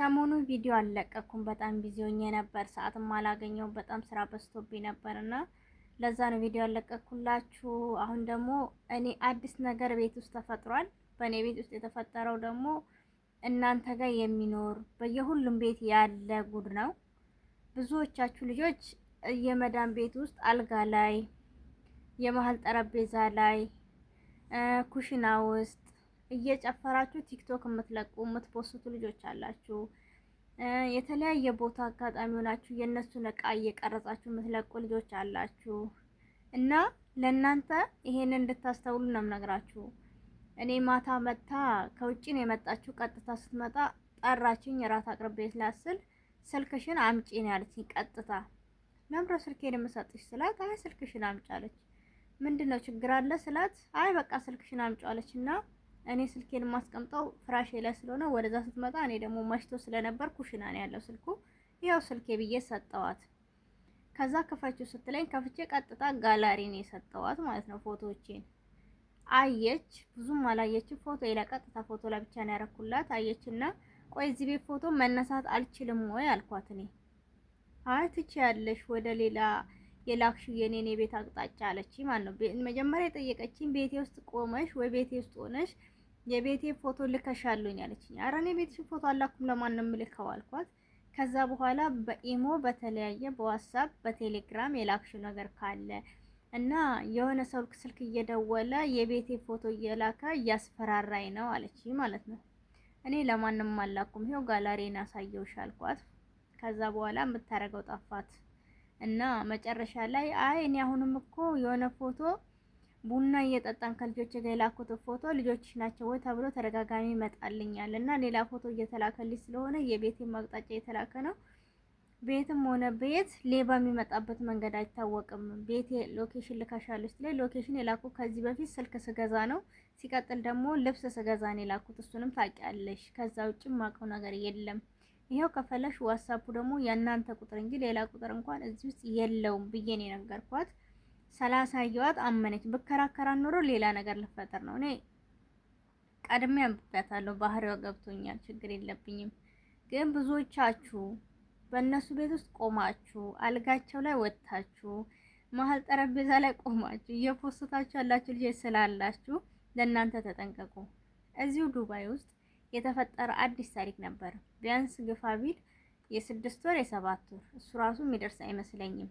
ሰሞኑ ቪዲዮ አልለቀኩም። በጣም ቢዚ ሆኜ ነበር። ሰዓትም አላገኘሁም። በጣም ስራ በዝቶብኝ ነበርና ለዛ ነው ቪዲዮ ያለቀኩላችሁ። አሁን ደግሞ እኔ አዲስ ነገር ቤት ውስጥ ተፈጥሯል። በእኔ ቤት ውስጥ የተፈጠረው ደግሞ እናንተ ጋር የሚኖር በየሁሉም ቤት ያለ ጉድ ነው። ብዙዎቻችሁ ልጆች የመዳን ቤት ውስጥ አልጋ ላይ፣ የመሀል ጠረጴዛ ላይ፣ ኩሽና ውስጥ እየጨፈራችሁ ቲክቶክ የምትለቁ የምትፖስቱ ልጆች አላችሁ። የተለያየ ቦታ አጋጣሚ ሆናችሁ የእነሱን እቃ እየቀረጻችሁ የምትለቁ ልጆች አላችሁ። እና ለእናንተ ይሄንን እንድታስተውሉ ነው የምነግራችሁ። እኔ ማታ መታ ከውጭ ነው የመጣችሁ። ቀጥታ ስትመጣ ጠራችኝ። እራት አቅርቤ ስላስል ስልክሽን አምጪ ነው ያለችኝ። ቀጥታ ለምሮ ስልኬን የምሰጥሽ ስላት አይ ስልክሽን አምጪ አለች። ምንድነው ችግር አለ ስላት አይ በቃ ስልክሽን አምጪ አለችና እኔ ስልኬን ማስቀምጠው ፍራሽ ላይ ስለሆነ ወደዛ ስትመጣ እኔ ደግሞ መሽቶ ስለነበር ኩሽና ነው ያለው ስልኩ። ያው ስልኬ ብዬ ሰጠዋት። ከዛ ከፈችው ስትለኝ ከፍቼ ቀጥታ ጋላሪ ነው የሰጠዋት ማለት ነው። ፎቶዎቼን አየች። ብዙም አላየችም። ፎቶ ላይ ቀጥታ ፎቶ ላይ ብቻ ነው ያረኩላት። አየችና ቆይ እዚህ ቤት ፎቶ መነሳት አልችልም ወይ አልኳት። እኔ አይ ትችያለሽ ወደ ሌላ የላክሽው የኔ ቤት አቅጣጫ አለች ማለት ነው። መጀመሪያ የጠየቀችኝ ቤቴ ውስጥ ቆመሽ ወይ ቤቴ ውስጥ ሆነሽ የቤቴ ፎቶ ልከሻለኝ ያለችኝ። ኧረ እኔ ቤትሽን ፎቶ አላኩም ለማንም ልከው አልኳት። ከዛ በኋላ በኢሞ በተለያየ በዋትስአፕ በቴሌግራም የላክሽው ነገር ካለ እና የሆነ ሰው ስልክ እየደወለ የቤቴ ፎቶ እየላከ እያስፈራራኝ ነው አለችኝ ማለት ነው። እኔ ለማንም አላኩም ይሄው ጋላሪን አሳየውሽ አልኳት። ከዛ በኋላ የምታረገው ጠፋት። እና መጨረሻ ላይ አይ እኔ አሁንም እኮ የሆነ ፎቶ ቡና እየጠጣን ከልጆች ጋር የላኩት ፎቶ ልጆችሽ ናቸው ወይ ተብሎ ተደጋጋሚ ይመጣልኛል እና ሌላ ፎቶ እየተላከልኝ ስለሆነ የቤቴ ማቅጣጫ እየተላከ ነው። ቤትም ሆነ ቤት ሌባ የሚመጣበት መንገድ አይታወቅም። ቤቴ ሎኬሽን ልካሻለች ላይ ሎኬሽን የላኩ ከዚህ በፊት ስልክ ስገዛ ነው። ሲቀጥል ደግሞ ልብስ ስገዛ ነው የላኩት። እሱንም ታውቂያለሽ። ከዛ ውጭ ማውቀው ነገር የለም። ይሄው ከፈለሽ ዋትስአፑ ደግሞ የእናንተ ቁጥር እንጂ ሌላ ቁጥር እንኳን እዚህ ውስጥ የለውም ብዬ ነው የነገርኳት። ሰላሳየዋት አመነች። ብከራከራ ኖሮ ሌላ ነገር ልፈጠር ነው። እኔ ቀድሜ አንብቤያታለሁ። ባህሪዋ ገብቶኛል። ችግር የለብኝም። ግን ብዙዎቻችሁ በእነሱ ቤት ውስጥ ቆማችሁ አልጋቸው ላይ ወጥታችሁ መሀል ጠረጴዛ ላይ ቆማችሁ እየፖስታችሁ ያላችሁ ልጆች ስላላችሁ ለእናንተ ተጠንቀቁ። እዚሁ ዱባይ ውስጥ የተፈጠረ አዲስ ታሪክ ነበር። ቢያንስ ግፋ ቢል የ6 ወር የ7 ወር እሱ ራሱ የሚደርስ አይመስለኝም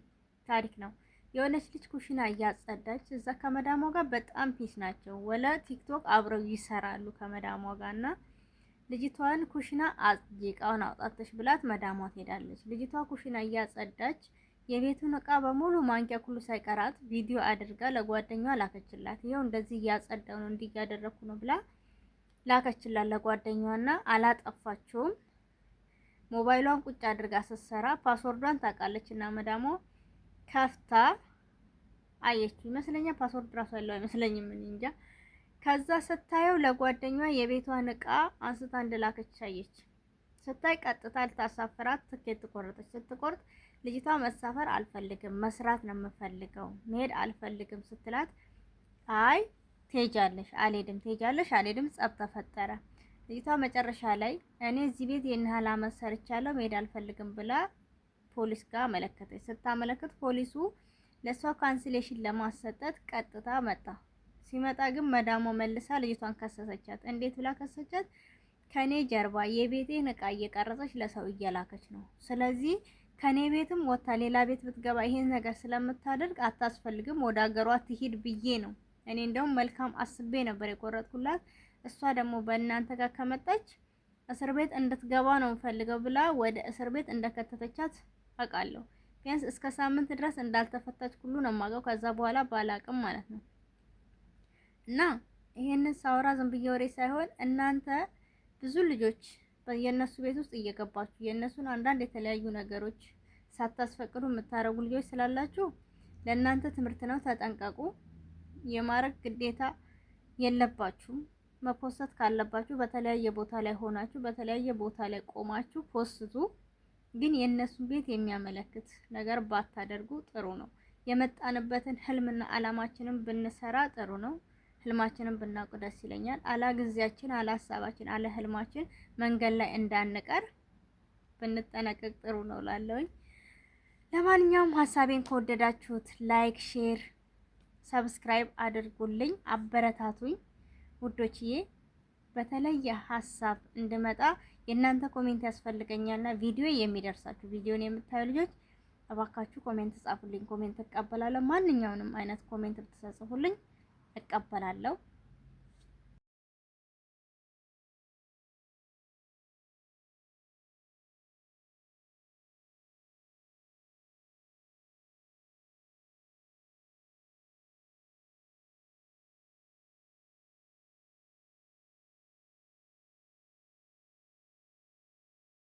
ታሪክ ነው። የሆነች ልጅ ኩሽና እያጸዳች እዛ ከመዳሟ ጋር በጣም ፒስ ናቸው። ወለ ቲክቶክ አብረው ይሰራሉ ከመዳሟ ጋርና ልጅቷን ኩሽና አጽጂ እቃውን አውጣተሽ ብላት መዳሟ ትሄዳለች። ልጅቷ ኩሽና እያጸዳች የቤቱን እቃ በሙሉ ማንኪያ ሁሉ ሳይቀራት ቪዲዮ አድርጋ ለጓደኛዋ ላከችላት። ይሄው እንደዚህ እያጸዳው ነው እንዲህ እያደረኩ ነው ብላ ላከችላት ለጓደኛዋና አላጠፋችውም። ሞባይሏን ቁጭ አድርጋ ስትሰራ ፓስወርዷን ታውቃለች እና መዳሟ ከፍታ አየችው ይመስለኛል። ፓስወርድ ራሱ ያለው አይመስለኝም እንጃ። ከዛ ስታየው ለጓደኛዋ የቤቷን እቃ አንስታ እንደላከች አየች። ስታይ ቀጥታ ልታሳፍራት ትኬት ቆረጠች። ስትቆርጥ ልጅቷ መሳፈር አልፈልግም መስራት ነው የምፈልገው መሄድ አልፈልግም ስትላት አይ ትሄጃለሽ አልሄድም ትሄጃለሽ አልሄድም ጸብ ተፈጠረ። ልጅቷ መጨረሻ ላይ እኔ እዚህ ቤት የነሐላ መሰርቻለሁ መሄድ አልፈልግም ብላ ፖሊስ ጋር መለከተች። ስታመለክት ፖሊሱ ለሷ ካንስሌሽን ለማሰጠት ቀጥታ መጣ። ሲመጣ ግን መዳሟ መልሳ ልጅቷን ከሰሰቻት። እንዴት ብላ ከሰሰቻት? ከኔ ጀርባ የቤቴን እቃ እየቀረጸች ለሰው እየላከች ነው። ስለዚህ ከኔ ቤትም ወጣ ሌላ ቤት ብትገባ ይሄን ነገር ስለምታደርግ አታስፈልግም ወደ ሀገሯ ትሂድ ብዬ ነው። እኔ እንደውም መልካም አስቤ ነበር የቆረጥኩላት። እሷ ደግሞ በእናንተ ጋር ከመጣች እስር ቤት እንድትገባ ነው ፈልገው ብላ ወደ እስር ቤት እንደከተተቻት አውቃለሁ። ቢያንስ እስከ ሳምንት ድረስ እንዳልተፈታች ሁሉ ነው የማውቀው። ከዛ በኋላ ባላቅም ማለት ነው። እና ይሄንን ሳወራ ዝም ብዬ ወሬ ሳይሆን እናንተ ብዙ ልጆች የነሱ ቤት ውስጥ እየገባችሁ የነሱን አንዳንድ የተለያዩ ነገሮች ሳታስፈቅዱ የምታረጉ ልጆች ስላላችሁ ለእናንተ ትምህርት ነው። ተጠንቀቁ። የማረግ ግዴታ የለባችሁም። መፖስት ካለባችሁ በተለያየ ቦታ ላይ ሆናችሁ በተለያየ ቦታ ላይ ቆማችሁ ፖስቱ። ግን የነሱን ቤት የሚያመለክት ነገር ባታደርጉ ጥሩ ነው። የመጣንበትን ህልምና አላማችንን ብንሰራ ጥሩ ነው። ህልማችንን ብናውቅ ደስ ይለኛል። አላ ጊዜያችን አላ ሀሳባችን አላ ህልማችን መንገድ ላይ እንዳንቀር ብንጠነቀቅ ጥሩ ነው ላለሁኝ። ለማንኛውም ሀሳቤን ከወደዳችሁት ላይክ፣ ሼር፣ ሰብስክራይብ አድርጉልኝ፣ አበረታቱኝ ውዶችዬ። በተለየ ሀሳብ እንድመጣ የእናንተ ኮሜንት ያስፈልገኛልና ቪዲዮ የሚደርሳችሁ ቪዲዮን የምታዩ ልጆች እባካችሁ ኮሜንት ጻፉልኝ። ኮሜንት እቀበላለሁ። ማንኛውንም አይነት ኮሜንት ብትጽፉልኝ እቀበላለሁ።